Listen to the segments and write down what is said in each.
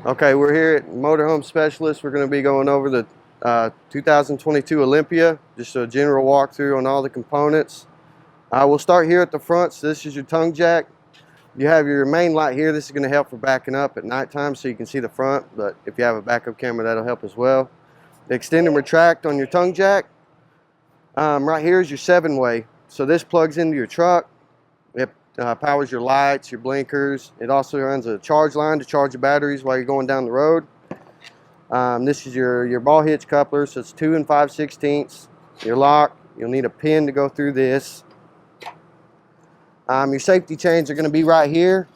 Okay, we're here at Motorhome Specialist. We're going to be going over the 2022 Olympia, just a general walkthrough on all the components. We'll start here at the front. So this is your tongue jack. You have your main light here. This is going to help for backing up at nighttime so you can see the front, but if you have a backup camera, that'll help as well. The extend and retract on your tongue jack. Right here is your 7-way. So this plugs into your truck. It powers your lights, your blinkers. It also runs a charge line to charge your batteries while you're going down the road. This is your ball hitch coupler, so it's 2 5/16. Your lock, you'll need a pin to go through this. Your safety chains are going to be right here.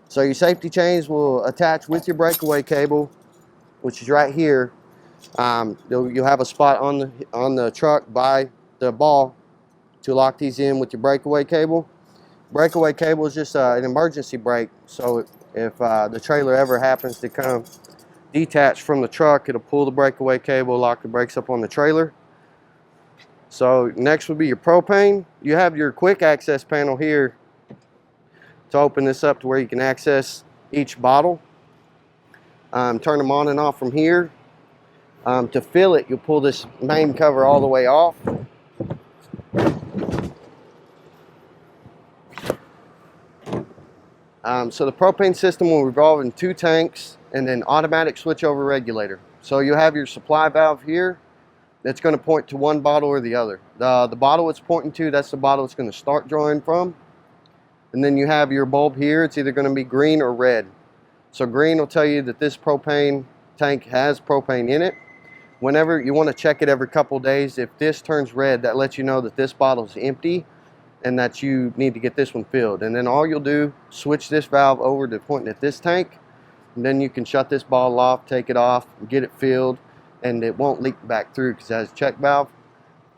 So your safety chains will attach with your breakaway cable, which is right here. You'll have a spot on the truck by the ball to lock these in with your breakaway cable. Breakaway cable is just an emergency brake, so if the trailer ever happens to come detached from the truck, it'll pull the breakaway cable, lock the brakes up on the trailer. So next would be your propane. You have your quick access panel here to open this up to where you can access each bottle. Turn them on and off from here. To fill it, you'll pull this main cover all the way off. So the propane system will revolve in 2 tanks and then automatic switchover regulator. So you have your supply valve here that's going to point to one bottle or the other. The bottle it's pointing to, that's the bottle it's going to start drawing from. And then you have your bulb here. It's either going to be green or red. So green will tell you that this propane tank has propane in it. Whenever you want to check it every couple days, if this turns red, that lets you know that this bottle is empty and that you need to get this one filled. And then all you'll do, switch this valve over to pointing at this tank, and then you can shut this bottle off, take it off, get it filled, and it won't leak back through because it has a check valve.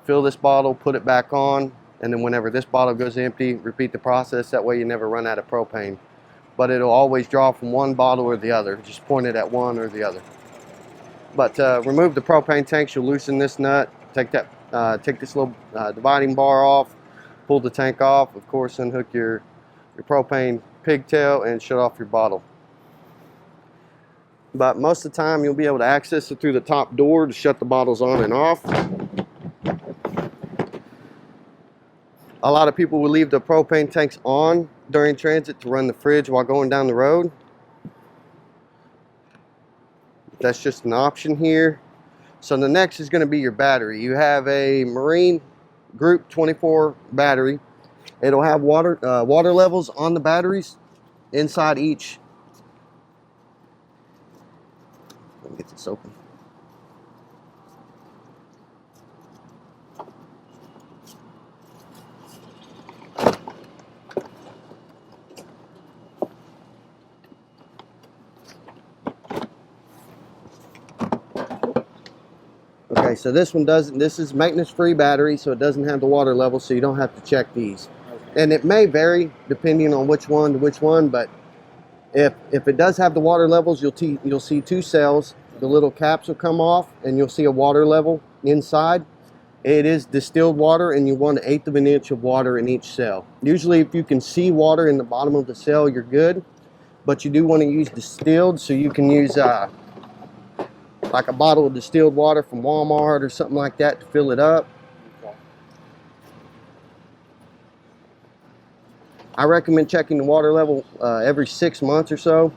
Fill this bottle, put it back on, and then whenever this bottle goes empty, repeat the process. That way you never run out of propane. But it'll always draw from one bottle or the other. Just point it at one or the other. But remove the propane tanks, you'll loosen this nut, take this little dividing bar off, pull the tank off, of course, unhook your propane pigtail and shut off your bottle. But most of the time you'll be able to access it through the top door to shut the bottles on and off. A lot of people will leave the propane tanks on during transit to run the fridge while going down the road. That's just an option here. So the next is going to be your battery. You have a Marine Group 24 battery. It'll have water levels on the batteries inside each. Let me get this open. Okay, so this one doesn't, this is maintenance free battery, so it doesn't have the water level, so you don't have to check these. Okay. And it may vary depending on which one to which one, but if it does have the water levels, you'll see 2 cells. The little caps will come off and you'll see a water level inside. It is distilled water, and you want 1/8 of an inch of water in each cell. Usually if you can see water in the bottom of the cell, you're good, but you do want to use distilled, so you can use like a bottle of distilled water from Walmart or something like that to fill it up. Okay. I recommend checking the water level every 6 months or so.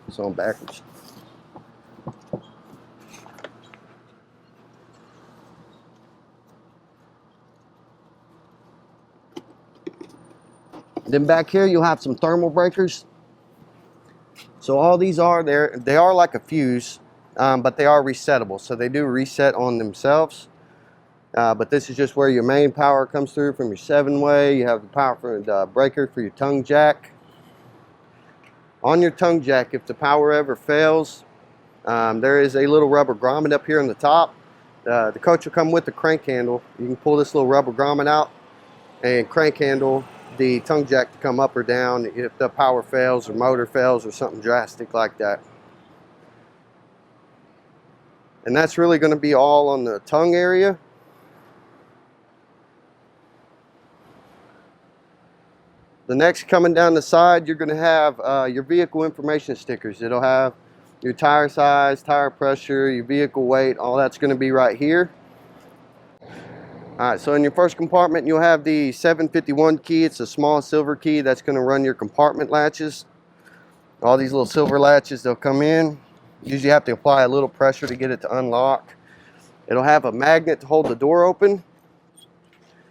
It's on backwards. Then back here you'll have some thermal breakers. So all these are there, they are like a fuse, but they are resettable. So they do reset on themselves. But this is just where your main power comes through from your 7-way. You have the power for the breaker for your tongue jack. On your tongue jack, if the power ever fails, there is a little rubber grommet up here on the top. The coach will come with the crank handle. You can pull this little rubber grommet out and crank handle the tongue jack to come up or down if the power fails or motor fails or something drastic like that. And that's really going to be all on the tongue area. The next, coming down the side, you're going to have your vehicle information stickers. It'll have your tire size, tire pressure, your vehicle weight, all that's going to be right here. Alright, so in your first compartment you'll have the 751 key. It's a small silver key that's going to run your compartment latches. All these little silver latches, they'll come in. Usually you have to apply a little pressure to get it to unlock. It'll have a magnet to hold the door open.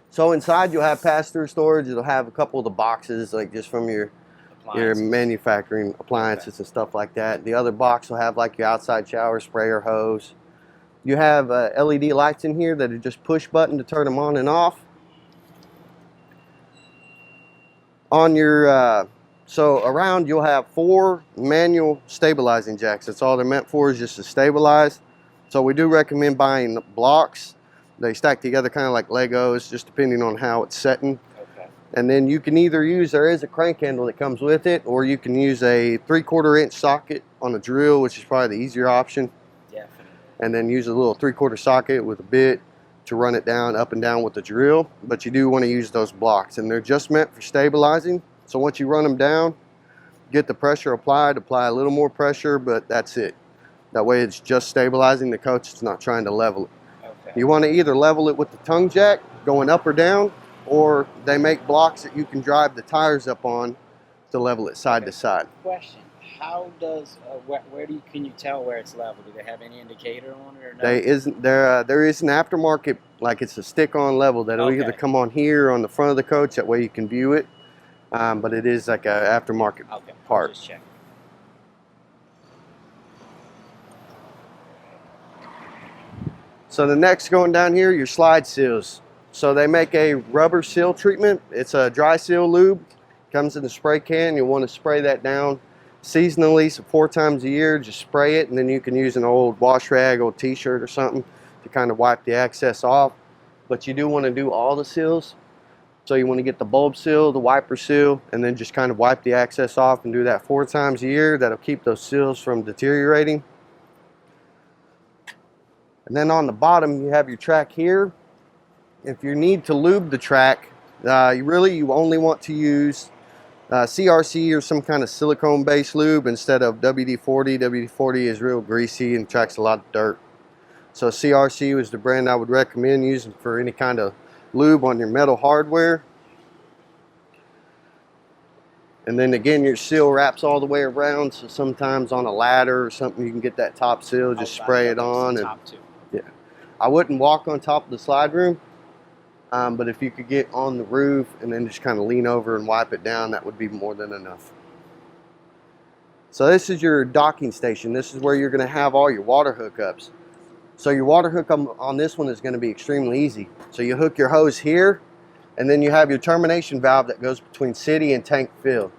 So inside you'll have pass-through storage. It'll have a couple of the boxes, like just from your manufacturing appliances and stuff like that. The other box will have like your outside shower, sprayer, hose. You have LED lights in here that are just push button to turn them on and off. On your so around you'll have 4 manual stabilizing jacks. That's all they're meant for, is just to stabilize. So we do recommend buying blocks. They stack together kind of like Legos, just depending on how it's setting. Okay. And then you can either use, there is a crank handle that comes with it, or you can use a 3/4 inch socket on a drill, which is probably the easier option. And then use a little 3/4 socket with a bit to run it down, up and down with the drill. But you do want to use those blocks, and they're just meant for stabilizing. So once you run them down, get the pressure applied, apply a little more pressure, but that's it. That way it's just stabilizing the coach. It's not trying to level it. Okay. You want to either level it with the tongue jack going up or down, or they make blocks that you can drive the tires up on to level it side to side. Question. How does can you tell where it's level? Do they have any indicator on it or no? There is an aftermarket, like it's a stick-on level that'll either come on here or on the front of the coach. That way you can view it, but it is like an aftermarket part. I'll just check. So the next, going down here, your slide seals. So they make a rubber seal treatment. It's a dry seal lube. Comes in the spray can. You'll want to spray that down seasonally, so 4 times a year. Just spray it, and then you can use an old wash rag, old t-shirt or something to kind of wipe the excess off. But you do want to do all the seals. So you want to get the bulb seal, the wiper seal, and then just kind of wipe the excess off, and do that 4 times a year. That'll keep those seals from deteriorating. And then on the bottom you have your track here. If you need to lube the track, you only want to use CRC or some kind of silicone based lube instead of WD-40. WD-40 is real greasy and tracks a lot of dirt. So CRC was the brand I would recommend using for any kind of lube on your metal hardware. And then again, your seal wraps all the way around, so sometimes on a ladder or something you can get that top seal, just spray it on. And yeah, I wouldn't walk on top of the slide room. But if you could get on the roof and then just kind of lean over and wipe it down, that would be more than enough. So this is your docking station. This is where you're going to have all your water hookups. So your water hookup on this one is going to be extremely easy. So you hook your hose here, and then you have your termination valve that goes between city and tank fill.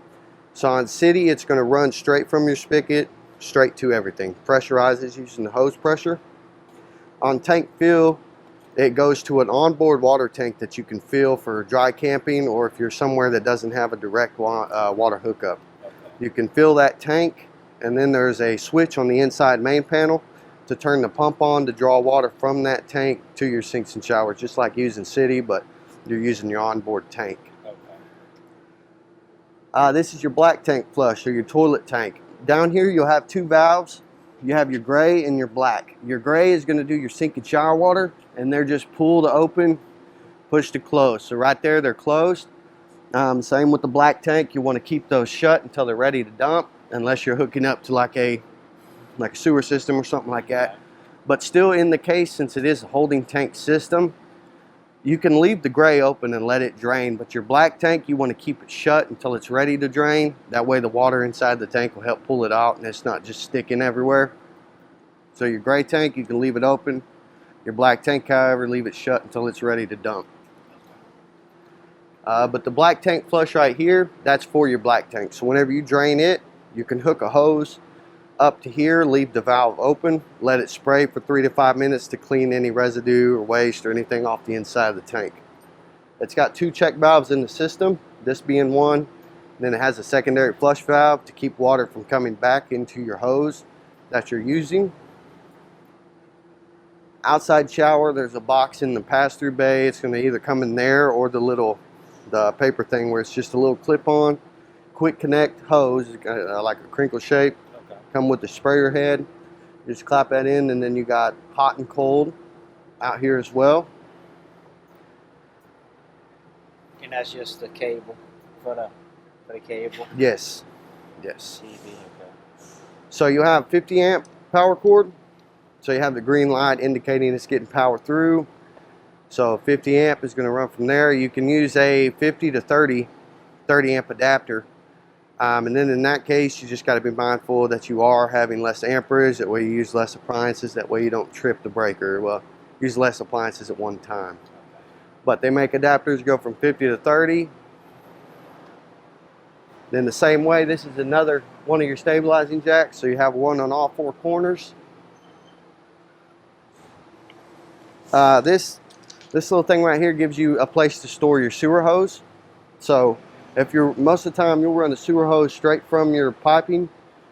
So on city, it's going to run straight from your spigot straight to everything. Pressurizes using the hose pressure. On tank fill, it goes to an onboard water tank that you can fill for dry camping, or if you're somewhere that doesn't have a direct water hookup. You can fill that tank, and then there's a switch on the inside main panel to turn the pump on to draw water from that tank to your sinks and showers, just like using city, but you're using your onboard tank. This is your black tank flush, or your toilet tank. Down here you'll have 2 valves. You have your gray and your black. Your gray is going to do your sink and shower water, and they're just pull to open, push to close. So right there they're closed. Same with the black tank. You want to keep those shut until they're ready to dump, unless you're hooking up to like a sewer system or something like that. But still, in the case, since it is a holding tank system, you can leave the gray open and let it drain, but your black tank, you want to keep it shut until it's ready to drain. That way the water inside the tank will help pull it out and it's not just sticking everywhere. So your gray tank, you can leave it open. Your black tank, however, leave it shut until it's ready to dump. But the black tank flush right here, that's for your black tank. So whenever you drain it, you can hook a hose up to here, leave the valve open, let it spray for 3 to 5 minutes to clean any residue or waste or anything off the inside of the tank. It's got 2 check valves in the system, this being one. Then it has a secondary flush valve to keep water from coming back into your hose that you're using. Outside shower, there's a box in the pass-through bay. It's going to either come in there or the little the paper thing where it's just a little clip-on, quick connect hose, like a crinkle shape. Okay. Come with the sprayer head. Just clap that in, and then you got hot and cold out here as well. And that's just the cable for the cable. Yes, yes. TV. Okay. So you have 50 amp power cord. So you have the green light indicating it's getting power through. So 50 amp is going to run from there. You can use a 50 to 30 amp adapter. And then in that case, you just got to be mindful that you are having less amperage. That way you use less appliances. That way you don't trip the breaker. Well, use less appliances at one time. But they make adapters go from 50 to 30. Then the same way, this is another one of your stabilizing jacks. So you have one on all four corners. This little thing right here gives you a place to store your sewer hose. So if you're, most of the time you'll run the sewer hose straight from your piping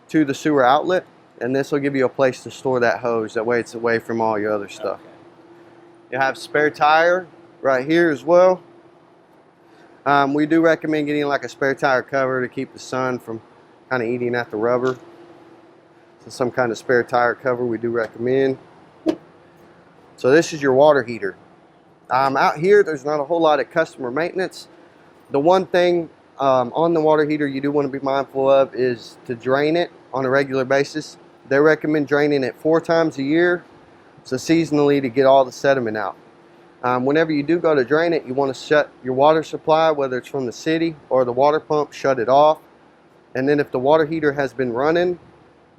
to the sewer outlet, and this will give you a place to store that hose. That way it's away from all your other stuff. Okay. You have spare tire right here as well. We do recommend getting like a spare tire cover to keep the sun from kind of eating at the rubber. So some kind of spare tire cover we do recommend. So this is your water heater. Out here, there's not a whole lot of customer maintenance. The one thing on the water heater you do want to be mindful of is to drain it on a regular basis. They recommend draining it 4 times a year, so seasonally, to get all the sediment out. Whenever you do go to drain it, you want to shut your water supply, whether it's from the city or the water pump, shut it off. And then if the water heater has been running,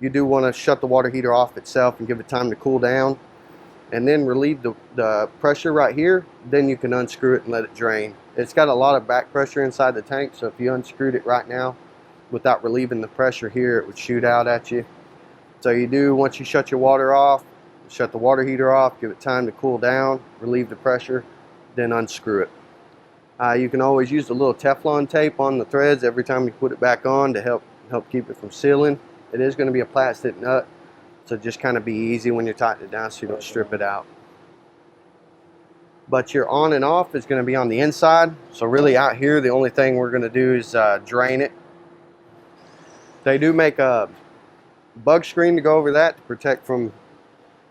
you do want to shut the water heater off itself and give it time to cool down. And then relieve the pressure right here. Then you can unscrew it and let it drain. It's got a lot of back pressure inside the tank, so if you unscrewed it right now without relieving the pressure here, it would shoot out at you. So you do, once you shut your water off, shut the water heater off, give it time to cool down, relieve the pressure, then unscrew it. You can always use a little Teflon tape on the threads every time you put it back on to help keep it from sealing. It is going to be a plastic nut, so just kind of be easy when you're tightening it down so you don't strip it out. But your on and off is going to be on the inside. So really out here, the only thing we're going to do is drain it. They do make a bug screen to go over that to protect from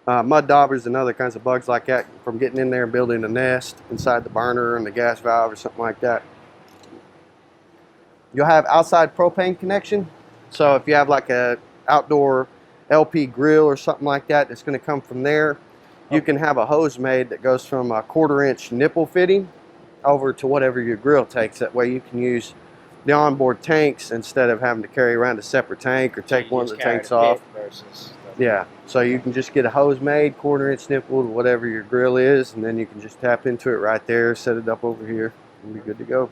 mud daubers and other kinds of bugs like that from getting in there and building a nest inside the burner and the gas valve or something like that. You'll have outside propane connection. So if you have like a outdoor LP grill or something like that, it's going to come from there. You can have a hose made that goes from a 1/4-inch nipple fitting over to whatever your grill takes. That way you can use the onboard tanks instead of having to carry around a separate tank or take one of the tanks off. Yeah, so you can just get a hose made, 1/4-inch nipple to whatever your grill is, and then you can just tap into it right there, set it up over here, and be good to go.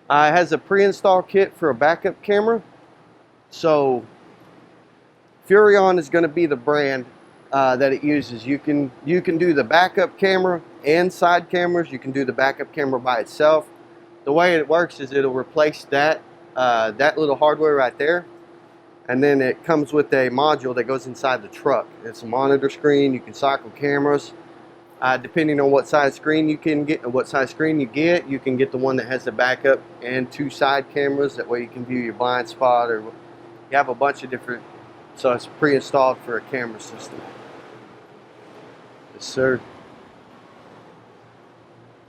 It has a pre-install kit for a backup camera. So Furrion is going to be the brand that it uses. You can do the backup camera and side cameras. You can do the backup camera by itself. The way it works is it'll replace that little hardware right there, and then it comes with a module that goes inside the truck. It's a monitor screen. You can cycle cameras. Depending on what size screen you can get and what size screen you can get the one that has the backup and 2 side cameras. That way you can view your blind spot, or you have a bunch of different. So it's pre-installed for a camera system. Yes, sir.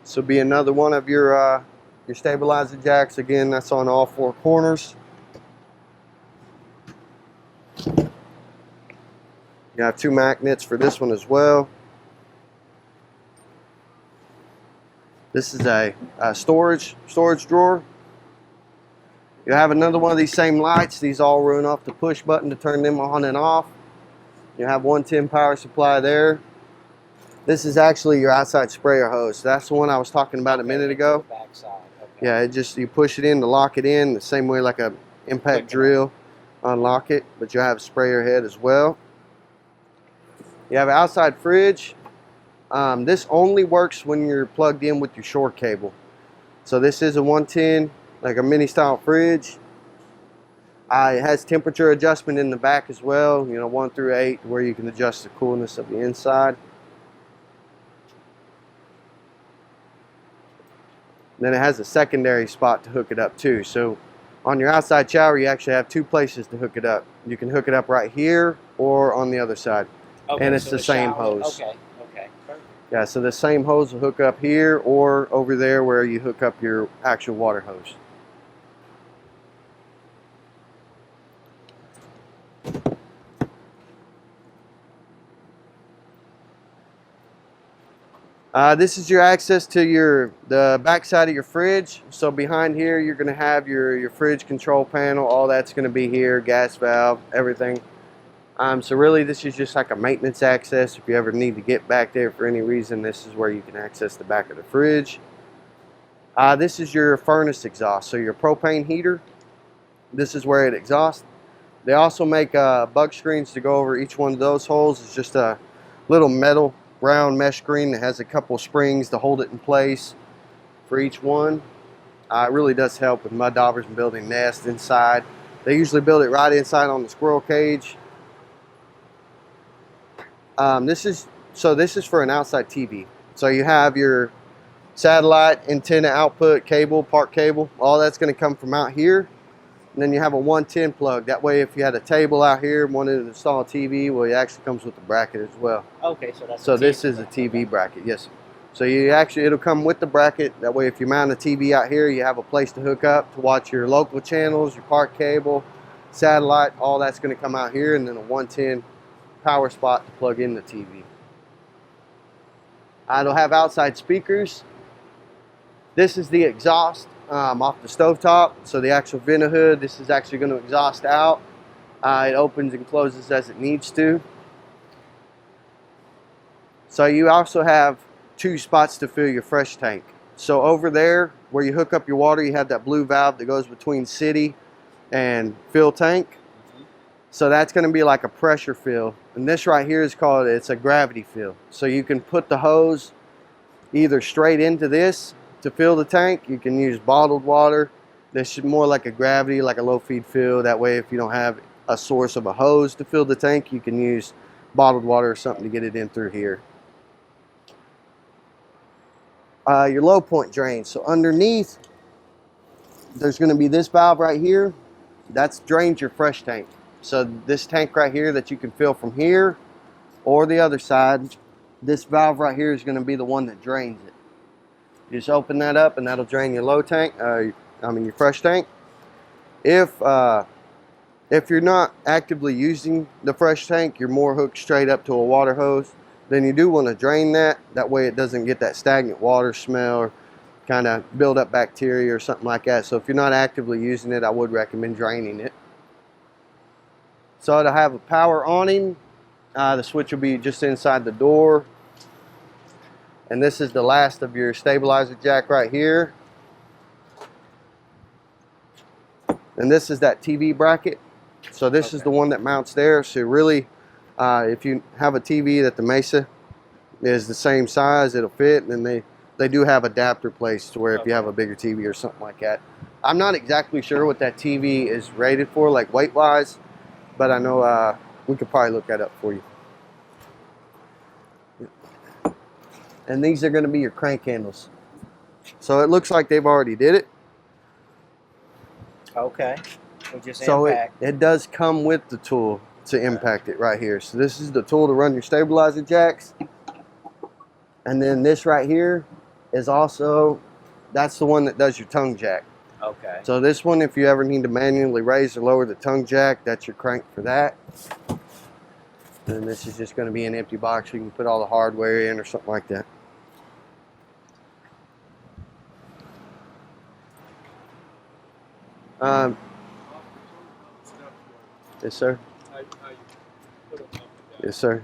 This will be another one of your stabilizer jacks. Again, that's on all 4 corners. You have 2 magnets for this one as well. This is a storage drawer. You have another one of these same lights. These all run off the push button to turn them on and off. You have 110 power supply there. This is actually your outside sprayer hose. That's the one I was talking about a minute ago. Backside. Okay. Yeah, it just, you push it in to lock it in the same way like a impact drill. Unlock it, but you have a sprayer head as well. You have an outside fridge. This only works when you're plugged in with your shore cable. So this is a 110, like a mini style fridge. It has temperature adjustment in the back as well, 1 through 8, where you can adjust the coolness of the inside. Then it has a secondary spot to hook it up too. So on your outside shower, you actually have two places to hook it up. You can hook it up right here or on the other side. Okay, And it's so the same shower- hose. Okay, okay, perfect. Yeah, so the same hose will hook up here or over there where you hook up your actual water hose. This is your access to the back side of your fridge. So behind here, you're going to have your fridge control panel. All that's going to be here, gas valve, everything. So really, this is just like a maintenance access. If you ever need to get back there for any reason, this is where you can access the back of the fridge. This is your furnace exhaust, so your propane heater. This is where it exhausts. They also make bug screens to go over each one of those holes. It's just a little metal round mesh screen that has a couple springs to hold it in place for each one. It really does help with mud daubers and building nests inside. They usually build it right inside on the squirrel cage. This is for an outside TV. So you have your satellite antenna output cable, park cable. All that's going to come from out here. And then you have a 110 plug. That way, if you had a table out here and wanted to install a TV, well, it actually comes with the bracket as well. Okay, so that's. So a this TV is a TV bracket, yes. So it'll come with the bracket. That way, if you mount a TV out here, you have a place to hook up to watch your local channels, your park cable, satellite. All that's going to come out here, and then a 110 power spot to plug in the TV. It'll have outside speakers. This is the exhaust off the stovetop. So the actual vent hood, this is actually going to exhaust out. It opens and closes as it needs to. So you also have two spots to fill your fresh tank. So over there where you hook up your water, you have that blue valve that goes between city and fill tank. So that's going to be like a pressure fill. And this right here is it's a gravity fill. So you can put the hose either straight into this to fill the tank. You can use bottled water. This is more like a gravity, like a low feed fill. That way, if you don't have a source of a hose to fill the tank, you can use bottled water or something to get it in through here. Your low point drain. So underneath, there's going to be this valve right here. That's drains your fresh tank. So this tank right here that you can fill from here or the other side, this valve right here is going to be the one that drains it. You just open that up and that'll drain your low tank, your fresh tank. If you're not actively using the fresh tank, you're more hooked straight up to a water hose, then you do want to drain that. That way it doesn't get that stagnant water smell or kind of build up bacteria or something like that. So if you're not actively using it, I would recommend draining it. So it'll have a power awning. The switch will be just inside the door. And this is the last of your stabilizer jack right here. And this is that TV bracket. So this is the one that mounts there. So really, if you have a TV that the Mesa is the same size, it'll fit. And then they do have adapter placed to where if you have a bigger TV or something like that. I'm not exactly sure what that TV is rated for, like weight-wise. But I know we could probably look that up for you. And these are going to be your crank handles. So it looks like they've already did it. Okay. Just so impact. it does come with the tool to impact it right here. So this is the tool to run your stabilizer jacks. And then this right here is also, that's the one that does your tongue jack. Okay. So this one, if you ever need to manually raise or lower the tongue jack, that's your crank for that. And this is just going to be an empty box. You can put all the hardware in or something like that. Yes, sir. Yes, sir.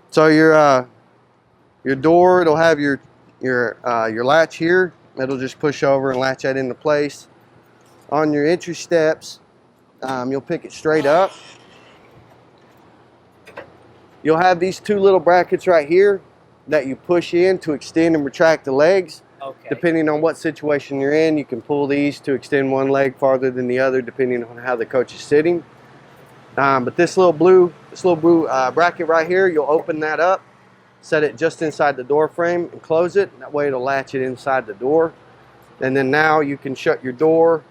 So your door, it'll have your latch here. It'll just push over and latch that into place. On your entry steps, you'll pick it straight up. You'll have these two little brackets right here that you push in to extend and retract the legs. Okay. Depending on what situation you're in, you can pull these to extend one leg farther than the other, depending on how the coach is sitting. But this little blue bracket right here, you'll open that up, set it just inside the door frame, and close it. That way, it'll latch it inside the door. And then now you can shut your door.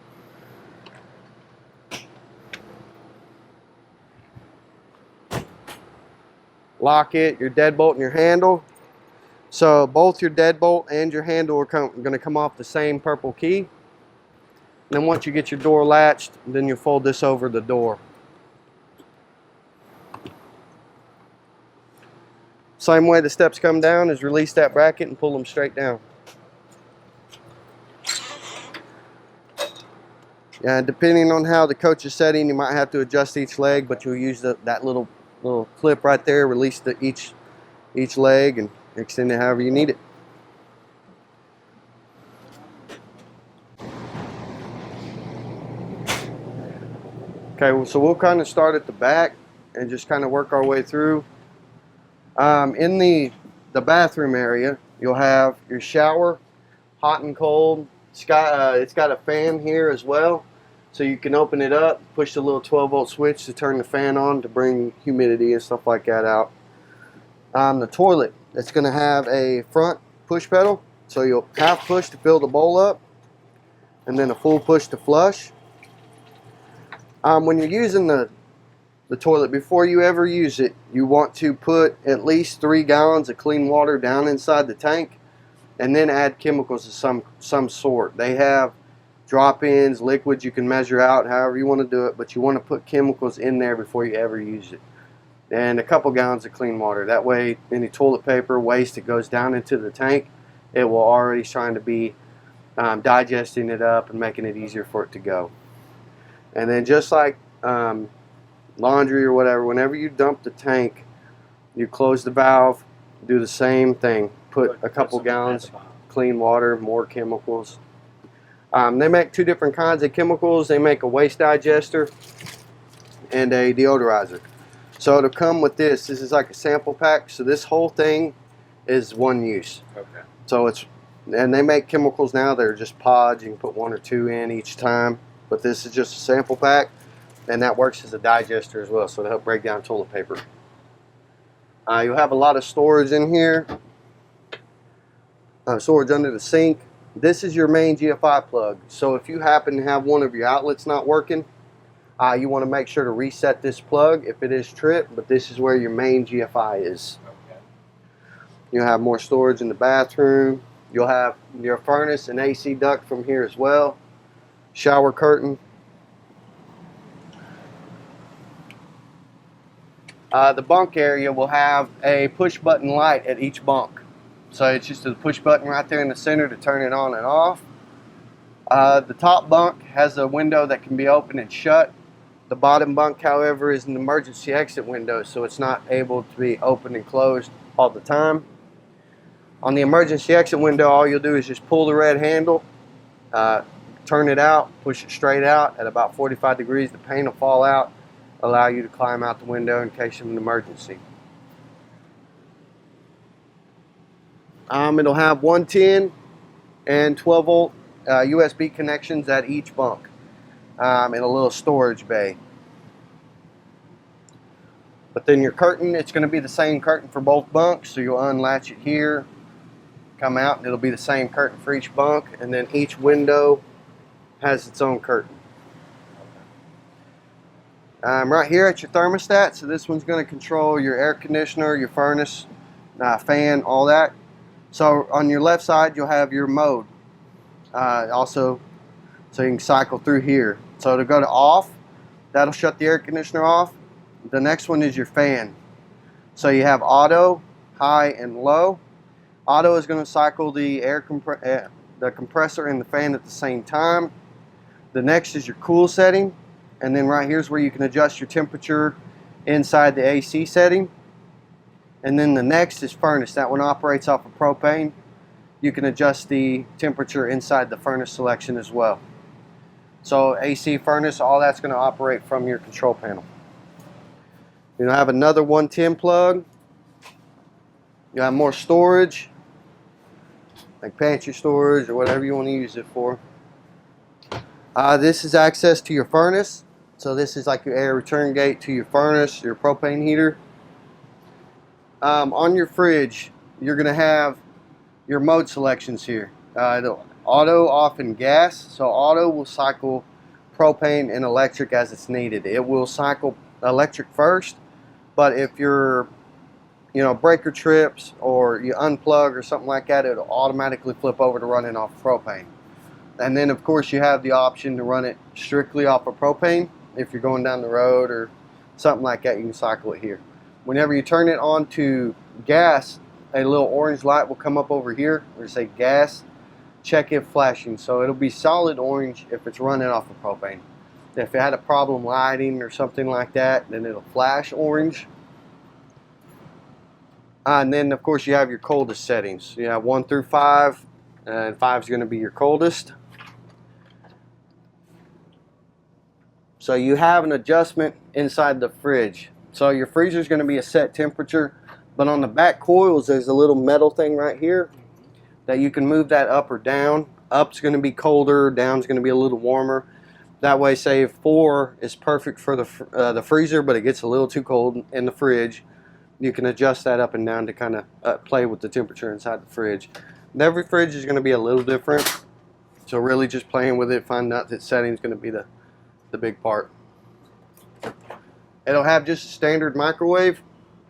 Lock it, your deadbolt and your handle. So both your deadbolt and your handle are going to come off the same purple key. And then once you get your door latched, then you fold this over the door. Same way the steps come down is release that bracket and pull them straight down. And depending on how the coach is setting, you might have to adjust each leg, but you'll use that little clip right there, release each leg and extend it however you need it. Okay, well, so we'll kind of start at the back and just kind of work our way through. In the bathroom area, you'll have your shower, hot and cold. It's got a fan here as well, so you can open it up, push the little 12-volt switch to turn the fan on to bring humidity and stuff like that out. The toilet, it's going to have a front push pedal, so you'll half push to fill the bowl up, and then a full push to flush. When you're using the toilet, before you ever use it, you want to put at least 3 gallons of clean water down inside the tank, and then add chemicals of some sort. They have drop-ins, liquids you can measure out, however you want to do it, but you want to put chemicals in there before you ever use it. And a couple gallons of clean water. That way, any toilet paper waste that goes down into the tank, it will already trying to be digesting it up and making it easier for it to go. And then just like laundry or whatever, whenever you dump the tank, you close the valve, do the same thing. Put a couple gallons clean water, more chemicals. They make 2 different kinds of chemicals. They make a waste digester and a deodorizer. So it'll come with this. This is like a sample pack. So this whole thing is one use. Okay. So and they make chemicals now that are just pods. You can put 1 or 2 in each time. But this is just a sample pack, and that works as a digester as well, so to help break down toilet paper. You'll have a lot of storage in here. Storage under the sink. This is your main GFI plug. So if you happen to have one of your outlets not working, you want to make sure to reset this plug if it is tripped, but this is where your main GFI is. Okay. You'll have more storage in the bathroom. You'll have your furnace and AC duct from here as well. Shower curtain. The bunk area will have a push button light at each bunk. So it's just a push button right there in the center to turn it on and off. The top bunk has a window that can be open and shut. The bottom bunk, however, is an emergency exit window, so it's not able to be open and closed all the time. On the emergency exit window, all you'll do is just pull the red handle, turn it out, push it straight out at about 45 degrees. The pane will fall out, allow you to climb out the window in case of an emergency. It'll have 110 and 12-volt USB connections at each bunk in a little storage bay. But then your curtain, it's going to be the same curtain for both bunks, so you'll unlatch it here, come out, and it'll be the same curtain for each bunk, and then each window has its own curtain. Right here at your thermostat, so this one's going to control your air conditioner, your furnace, fan, all that. So on your left side, you'll have your mode. Also, so you can cycle through here. So to go to off, that'll shut the air conditioner off. The next one is your fan. So you have auto, high, and low. Auto is going to cycle the the compressor and the fan at the same time. The next is your cool setting, and then right here is where you can adjust your temperature inside the AC setting. And then the next is furnace. That one operates off of propane. You can adjust the temperature inside the furnace selection as well. So AC, furnace, all that's going to operate from your control panel. You'll have another 110 plug. You have more storage, like pantry storage or whatever you want to use it for. This is access to your furnace. So this is like your air return gate to your furnace, your propane heater. On your fridge, you're going to have your mode selections here. It'll auto, off, and gas. So auto will cycle propane and electric as it's needed. It will cycle electric first, but if your breaker trips or you unplug or something like that, it'll automatically flip over to running off propane. And then of course you have the option to run it strictly off of propane. If you're going down the road or something like that, you can cycle it here. Whenever you turn it on to gas, a little orange light will come up over here where it say gas, check if flashing. So it'll be solid orange if it's running off of propane. If it had a problem lighting or something like that, then it'll flash orange. And then of course you have your coldest settings. You have 1 through 5, and 5 is going to be your coldest. So you have an adjustment inside the fridge. So your freezer is going to be a set temperature, but on the back coils there's a little metal thing right here that you can move that up or down. Up's going to be colder, down's going to be a little warmer. That way, say if 4 is perfect for the freezer, but it gets a little too cold in the fridge, you can adjust that up and down to kind of play with the temperature inside the fridge. And every fridge is going to be a little different, so really just playing with it, finding out that setting is going to be the big part. It'll have just a standard microwave,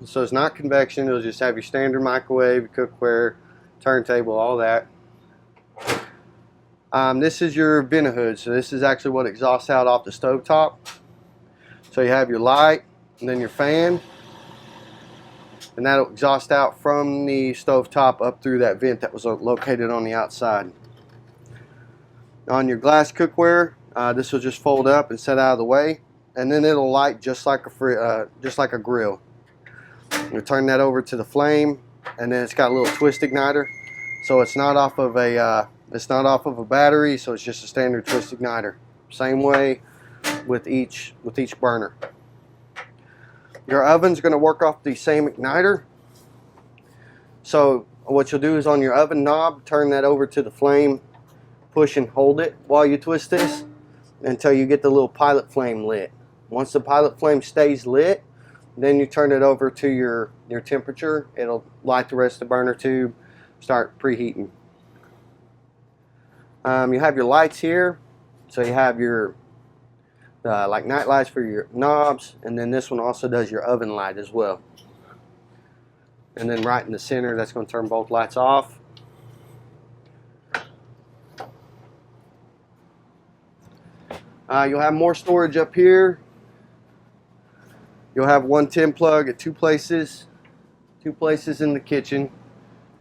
so it's not convection. It'll just have your standard microwave, cookware, turntable, all that. This is your vent hood, so this is actually what exhausts out off the stovetop. So you have your light and then your fan, and that'll exhaust out from the stovetop up through that vent that was located on the outside. On your glass cookware, this will just fold up and set out of the way, and then it'll light just like a grill. You turn that over to the flame, and then it's got a little twist igniter, so it's not off of a battery, so it's just a standard twist igniter. Same way with each burner. Your oven's going to work off the same igniter. So what you'll do is on your oven knob, turn that over to the flame, push and hold it while you twist this until you get the little pilot flame lit. Once the pilot flame stays lit, then you turn it over to your temperature. It'll light the rest of the burner tube, start preheating. You have your lights here. So you have your like night lights for your knobs, and then this one also does your oven light as well. And then right in the center, that's going to turn both lights off. You'll have more storage up here. You'll have 110 plug at two places in the kitchen.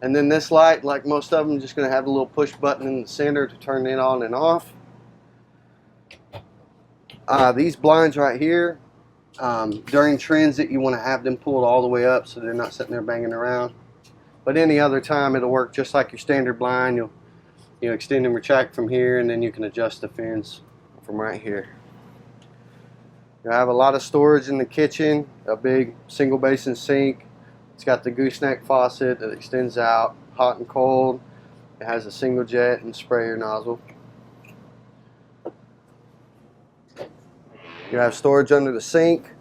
And then this light, like most of them, just going to have a little push button in the center to turn it on and off. These blinds right here, during transit you want to have them pulled all the way up so they're not sitting there banging around. But any other time it'll work just like your standard blind. You'll extend and retract from here, and then you can adjust the fins from right here. You have a lot of storage in the kitchen, a big single basin sink. It's got the gooseneck faucet that extends out hot and cold. It has a single jet and sprayer nozzle. You have storage under the sink.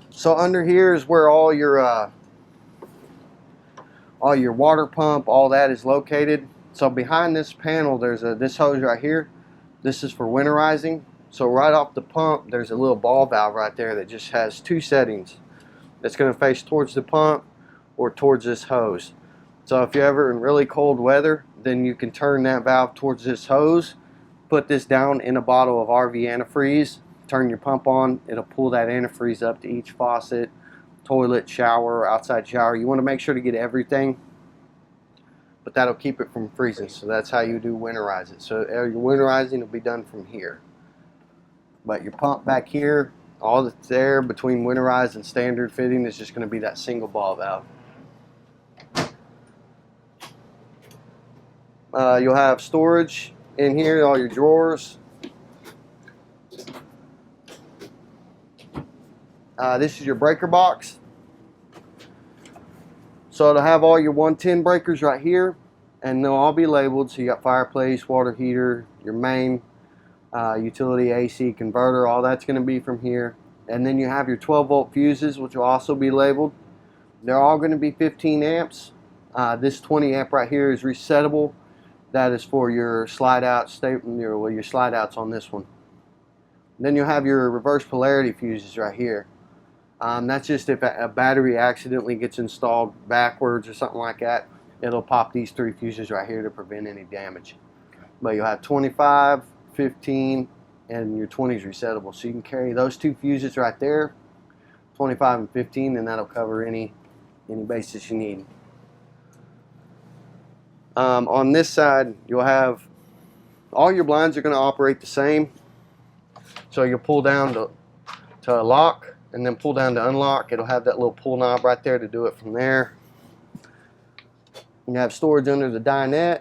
So under here is where all your water pump, all that is located. So behind this panel, there's this hose right here. This is for winterizing. So right off the pump, there's a little ball valve right there that just has two settings. It's going to face towards the pump or towards this hose. So if you're ever in really cold weather, then you can turn that valve towards this hose, put this down in a bottle of RV antifreeze, turn your pump on, it'll pull that antifreeze up to each faucet, toilet, shower, outside shower. You want to make sure to get everything, but that'll keep it from freezing. So that's how you do winterize it. So your winterizing will be done from here. But your pump back here, all that's there between winterized and standard fitting is just going to be that single ball valve. You'll have storage in here, all your drawers. This is your breaker box. So it'll have all your 110 breakers right here, and they'll all be labeled. So you got fireplace, water heater, your main, utility, AC, converter, all that's going to be from here. And then you have your 12 volt fuses, which will also be labeled. They're all going to be 15 amps. This 20 amp right here is resettable. That is for your slide out your slide outs on this one. Then you'll have your reverse polarity fuses right here. That's just if a battery accidentally gets installed backwards or something like that, it'll pop these 3 fuses right here to prevent any damage. But you'll have 25, 15, and your 20 is resettable. So you can carry those 2 fuses right there, 25 and 15, and that'll cover any basis you need. On this side, you'll have all your blinds are going to operate the same. So you'll pull down to lock and then pull down to unlock. It'll have that little pull knob right there to do it from there. You have storage under the dinette.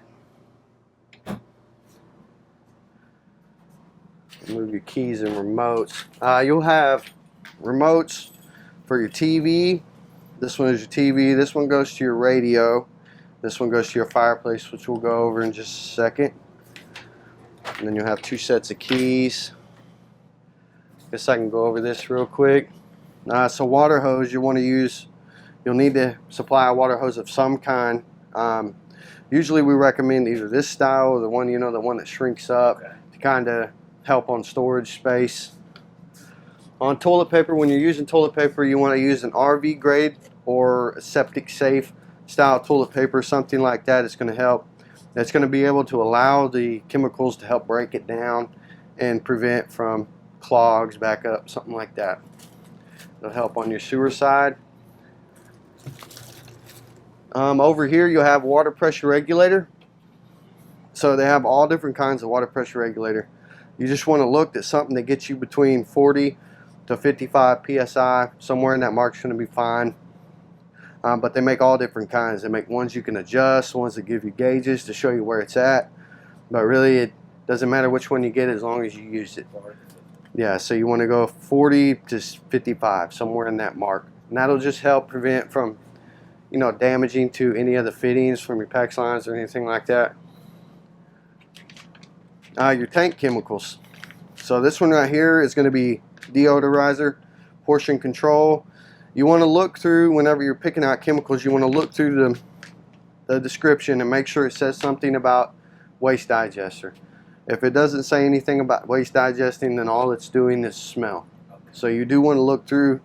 Move your keys and remotes. You'll have remotes for your TV. This one is your TV. This one goes to your radio. This one goes to your fireplace, which we'll go over in just a second. And then you'll have 2 sets of keys. Guess I can go over this real quick. So water hose you'll need to supply a water hose of some kind. Usually we recommend either this style or the one that shrinks up to kind of help on storage space. On toilet paper, when you're using toilet paper, you want to use an RV grade or a septic safe style toilet paper, something like that. It's going to help. It's going to be able to allow the chemicals to help break it down and prevent from clogs, back up, something like that. It'll help on your sewer side. Over here you'll have water pressure regulator. So they have all different kinds of water pressure regulator. You just want to look at something that gets you between 40 to 55 psi. Somewhere in that mark's going to be fine. But they make all different kinds. They make ones you can adjust, ones that give you gauges to show you where it's at. But really it doesn't matter which one you get as long as you use it. Yeah, so you want to go 40 to 55, somewhere in that mark. And that'll just help prevent from, damaging to any of the fittings from your PAX lines or anything like that. Your tank chemicals. So this one right here is going to be deodorizer, portion control. You want to look through, whenever you're picking out chemicals, you want to look through the description and make sure it says something about waste digester. If it doesn't say anything about waste digesting, then all it's doing is smell. So you do want to look through,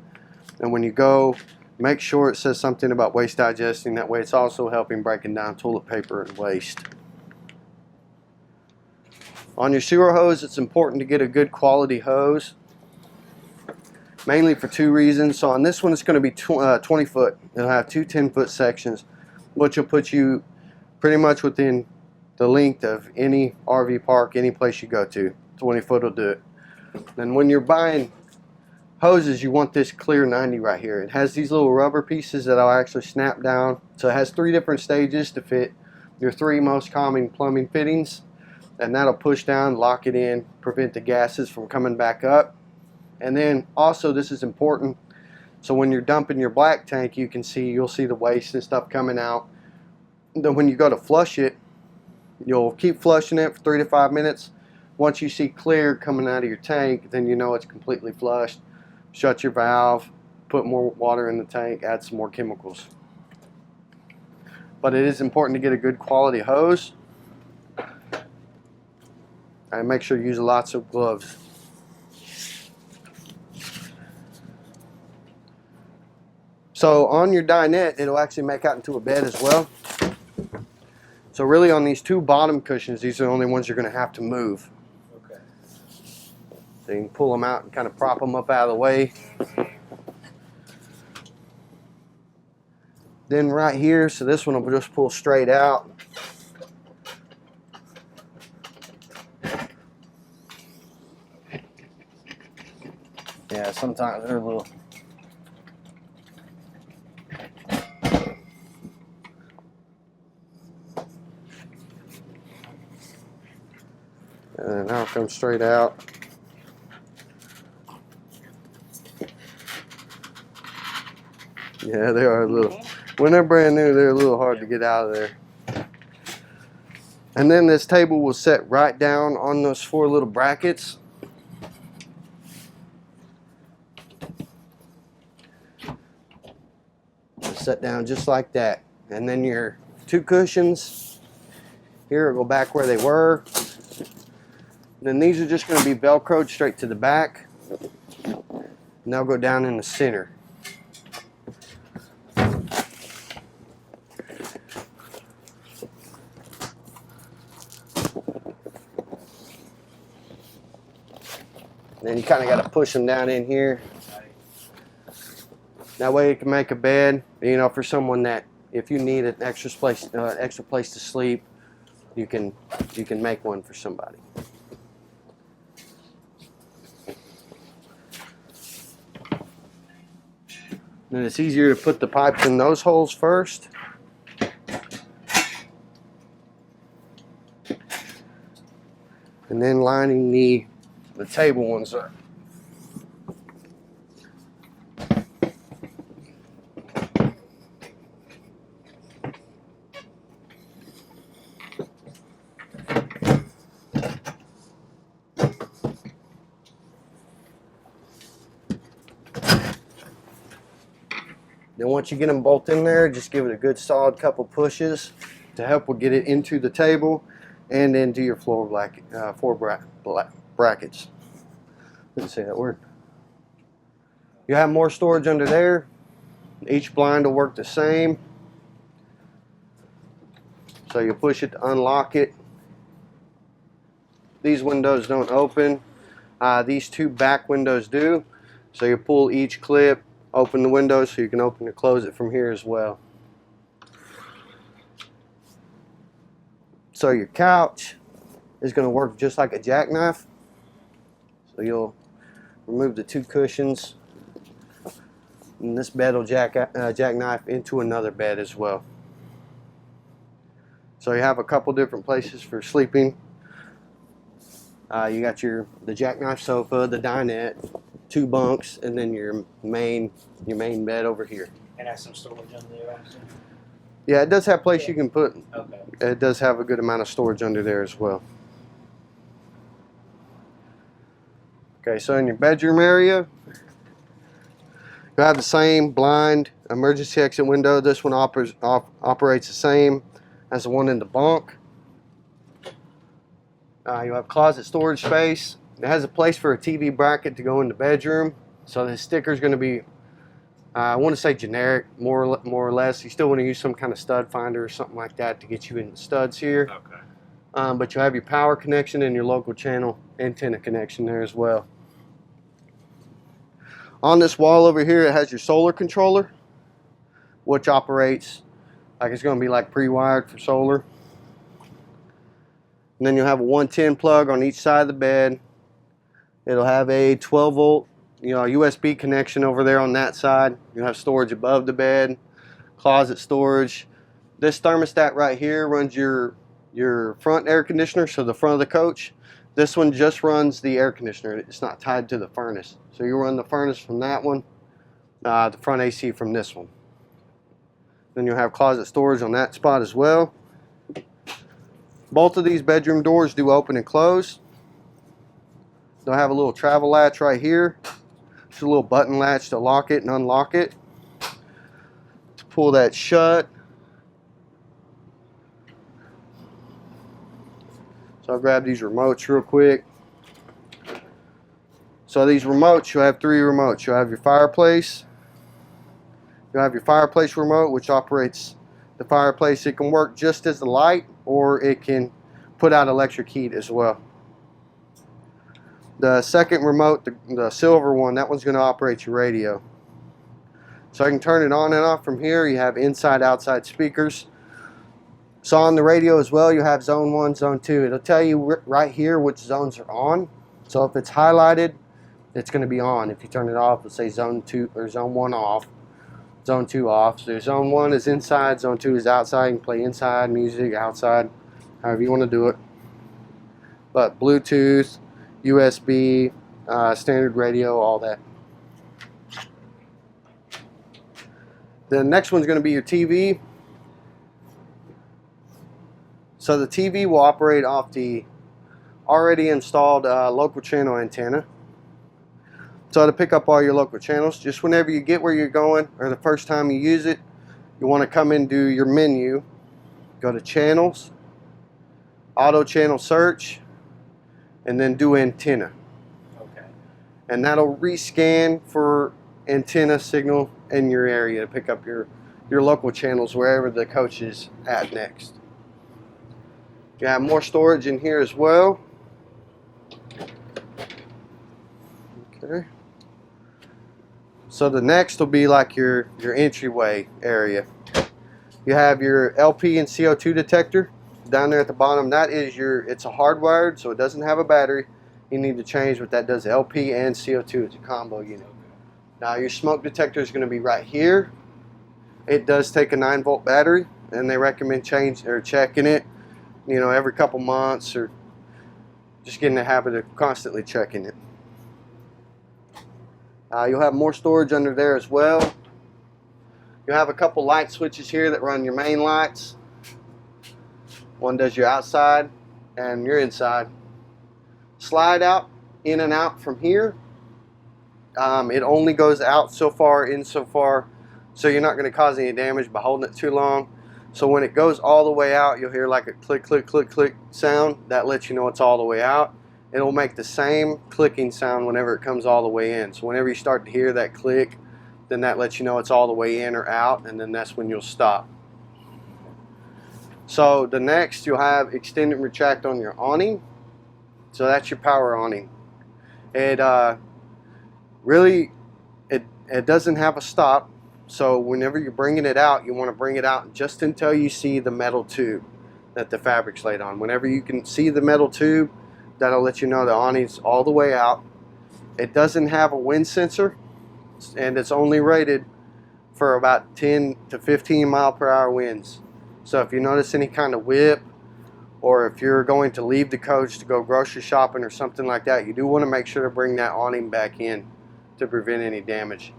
and when you go, make sure it says something about waste digesting. That way it's also helping breaking down toilet paper and waste. On your sewer hose, it's important to get a good quality hose, mainly for 2 reasons. So on this one, it's going to be 20 foot. It'll have 2 10-foot sections, which will put you pretty much within the length of any RV park, any place you go to. 20 foot will do it. And when you're buying hoses, you want this clear 90 right here. It has these little rubber pieces that I'll actually snap down. So it has 3 different stages to fit your 3 most common plumbing fittings. And that'll push down, lock it in, prevent the gases from coming back up. And then also, this is important, so when you're dumping your black tank, you'll see the waste and stuff coming out. And then when you go to flush it, you'll keep flushing it for 3 to 5 minutes. Once you see clear coming out of your tank, then you know it's completely flushed. Shut your valve, put more water in the tank, add some more chemicals. But it is important to get a good quality hose. And make sure you use lots of gloves. So on your dinette, it'll actually make out into a bed as well. So really on these 2 bottom cushions, these are the only ones you're going to have to move. Okay. So you can pull them out and kind of prop them up out of the way. Then right here, so this one will just pull straight out. Yeah, sometimes they're a little... And now it comes straight out. Yeah, they are a little... When they're brand new, they're a little hard to get out of there. And then this table will set right down on those 4 little brackets. Set down just like that. And then your 2 cushions, Here, it'll go back where they were. Then these are just going to be Velcroed straight to the back. And they'll go down in the center. Then you kind of got to push them down in here. That way you can make a bed, you know, for someone that, if you need an extra place to sleep, you can make one for somebody. Then it's easier to put the pipes in those holes first. And then lining the table ones up. Then once you get them both in there, just give it a good solid couple pushes to help get it into the table and into your floor brackets. Didn't say that word. You have more storage under there. Each blind will work the same. So you push it to unlock it. These windows don't open. These two back windows do. So you pull each clip, open the window so you can open and close it from here as well. So your couch is going to work just like a jackknife. So you'll remove the two cushions, and this bed will jackknife into another bed as well. So you have a couple different places for sleeping. You got the jackknife sofa, the dinette, two bunks, and then your main bed over here. And has some storage under there also? Yeah, it does have a place you can put. Okay. It does have a good amount of storage under there as well. Okay, so in your bedroom area, you have the same blind emergency exit window. This one operates the same as the one in the bunk. You have closet storage space. It has a place for a TV bracket to go in the bedroom. So the sticker is going to be, I want to say generic, more or less. You still want to use some kind of stud finder or something like that to get you in the studs here. Okay. But you have your power connection and your local channel antenna connection there as well. On this wall over here, it has your solar controller, which operates like it's going to be like pre-wired for solar. And then you'll have a 110 plug on each side of the bed. It'll have a 12 volt, USB connection over there on that side. You'll have storage above the bed, closet storage. This thermostat right here runs your front air conditioner, so the front of the coach. This one just runs the air conditioner. It's not tied to the furnace. So you run the furnace from that one, the front AC from this one. Then you'll have closet storage on that spot as well. Both of these bedroom doors do open and close. They'll have a little travel latch right here. It's a little button latch to lock it and unlock it. To pull that shut. So I'll grab these remotes real quick. So these remotes, you'll have three remotes. You'll have your fireplace. You'll have your fireplace remote, which operates the fireplace. It can work just as the light, or it can put out electric heat as well. The second remote, the silver one, that one's going to operate your radio. So I can turn it on and off from here. You have inside, outside speakers. So on the radio as well, you have zone 1, zone 2. It'll tell you right here which zones are on. So if it's highlighted, it's going to be on. If you turn it off, it'll say zone 2 or zone 1 off, zone 2 off. So zone 1 is inside, zone 2 is outside. You can play inside music, outside, however you want to do it. But Bluetooth, USB, standard radio, all that. The next one's going to be your TV. So the TV will operate off the already installed local channel antenna. So to pick up all your local channels, just whenever you get where you're going or the first time you use it, you want to come into your menu, go to channels, auto channel search, and then do antenna. Okay. And that'll rescan for antenna signal in your area to pick up your local channels wherever the coach is at next. You have more storage in here as well. Okay. So the next will be like your entryway area. You have your LP and CO2 detector down there at the bottom. That is it's a hardwired, so it doesn't have a battery. You need to change what that does, LP and CO2. It's a combo unit. Now your smoke detector is going to be right here. It does take a 9-volt battery, and they recommend checking it, you know, every couple months, or just getting the habit of constantly checking it. You'll have more storage under there as well. You'll have a couple light switches here that run your main lights. One does your outside and your inside. Slide out, in and out from here. It only goes out so far, in so far, so you're not going to cause any damage by holding it too long. So when it goes all the way out, you'll hear like a click, click, click, click sound. That lets you know it's all the way out. It'll make the same clicking sound whenever it comes all the way in. So whenever you start to hear that click, then that lets you know it's all the way in or out, and then that's when you'll stop. So the next, you'll have extend and retract on your awning. So that's your power awning. It really, it doesn't have a stop. So whenever you're bringing it out, you want to bring it out just until you see the metal tube that the fabric's laid on. Whenever you can see the metal tube, that'll let you know the awning's all the way out. It doesn't have a wind sensor, and it's only rated for about 10 to 15 mile per hour winds. So if you notice any kind of whip, or if you're going to leave the coach to go grocery shopping or something like that, you do want to make sure to bring that awning back in to prevent any damage.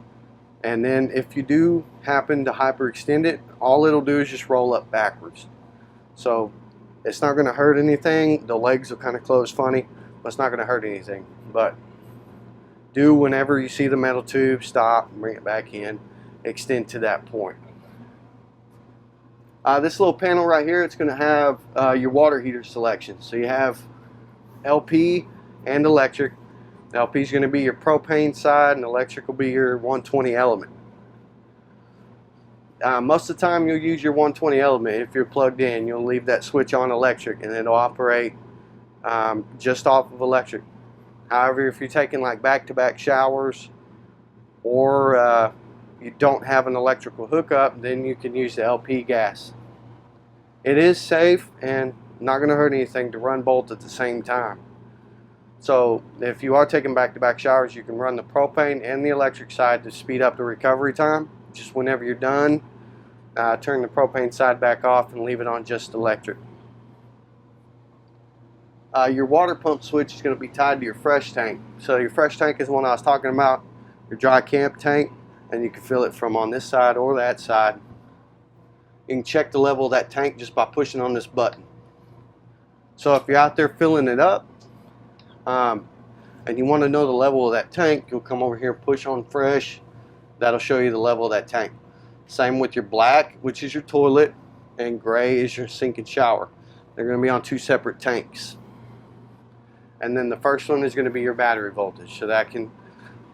And then if you do happen to hyperextend it, all it'll do is just roll up backwards. So it's not going to hurt anything. The legs will kind of close funny, but it's not going to hurt anything. But do, whenever you see the metal tube, stop, bring it back in, extend to that point. This little panel right here, it's going to have your water heater selection. So you have LP and electric. LP is going to be your propane side, and electric will be your 120 element. Most of the time you'll use your 120 element. If you're plugged in, you'll leave that switch on electric, and it'll operate just off of electric. However, if you're taking like back-to-back showers, or you don't have an electrical hookup, then you can use the LP gas. It is safe and not going to hurt anything to run both at the same time. So if you are taking back-to-back showers, you can run the propane and the electric side to speed up the recovery time. Just whenever you're done, turn the propane side back off and leave it on just electric. Your water pump switch is going to be tied to your fresh tank. So your fresh tank is the one I was talking about, your dry camp tank, and you can fill it from on this side or that side. You can check the level of that tank just by pushing on this button. So if you're out there filling it up, and you want to know the level of that tank, you'll come over here and push on fresh. That'll show you the level of that tank. Same with your black, which is your toilet, and gray is your sink and shower. They're going to be on two separate tanks. And then the first one is going to be your battery voltage. So that can,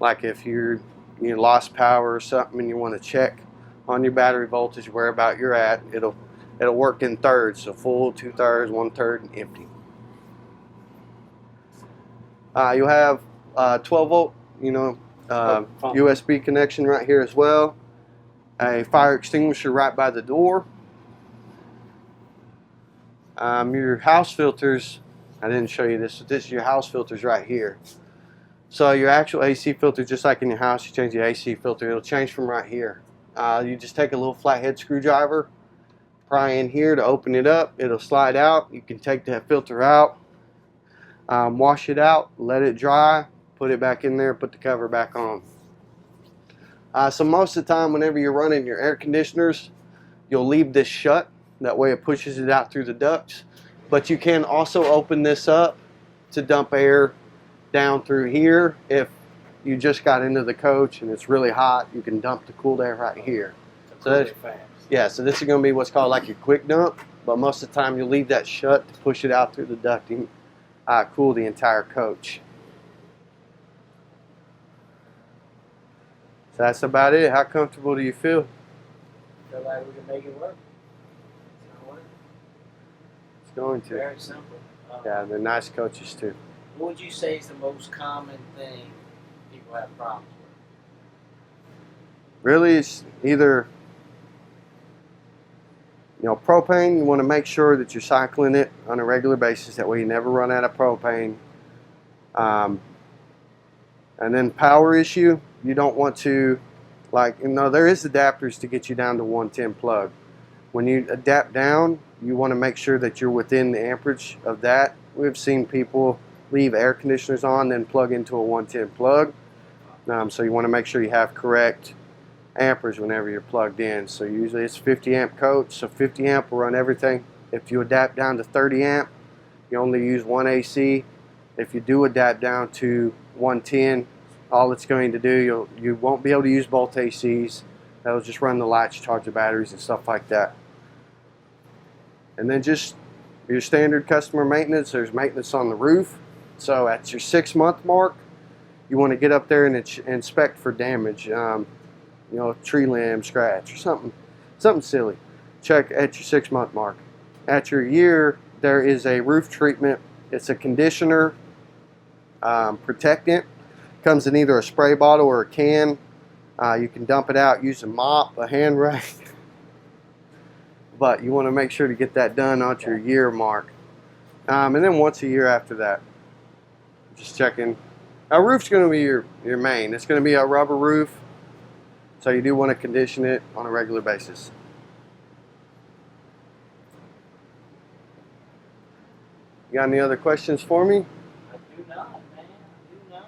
like if you lost power or something and you want to check on your battery voltage where about you're at, it'll work in thirds. So full, 2/3, 1/3, and empty. You'll have 12 volt, USB connection right here as well. A fire extinguisher right by the door. Your house filters, I didn't show you this, but this is your house filters right here. So your actual AC filter, just like in your house, you change the AC filter, it'll change from right here. You just take a little flathead screwdriver, pry in here to open it up, it'll slide out. You can take that filter out. Wash it out, let it dry, put it back in there, put the cover back on. So most of the time whenever you're running your air conditioners, you'll leave this shut. That way it pushes it out through the ducts. But you can also open this up to dump air down through here. If you just got into the coach and it's really hot, you can dump the cooled air right here. So this is going to be what's called like your quick dump. but most of the time you'll leave that shut to push it out through the ducting, cool the entire coach. So that's about it. How comfortable do you feel? Feel like we can make it work. It's gonna work. It's going to. Very simple. Yeah, they're nice coaches too. What would you say is the most common thing people have problems with? Really, it's either, propane. You want to make sure that you're cycling it on a regular basis. That way you never run out of propane. And then power issue, you don't want to, there is adapters to get you down to 110 plug. When you adapt down, you want to make sure that you're within the amperage of that. We've seen people leave air conditioners on, then plug into a 110 plug. So you want to make sure you have correct amperage whenever you're plugged in. So usually it's 50 amp coach, so 50 amp will run everything. If you adapt down to 30 amp, you only use one AC. If you do adapt down to 110, all it's going to do, you won't be able to use both ACs. That'll just run the lights, charge the batteries and stuff like that. And then just your standard customer maintenance, there's maintenance on the roof. So at your 6-month mark, you want to get up there and inspect for damage, tree limb scratch or something silly. Check at your 6-month mark. At your year, there is a roof treatment. It's a conditioner protectant. Comes in either a spray bottle or a can. You can dump it out, use a mop, a hand rake. But you want to make sure to get that done at your year mark. And then once a year after that. Just checking. Our roof's going to be your main. It's going to be a rubber roof. So you do want to condition it on a regular basis. You got any other questions for me? I do not, man. I do not.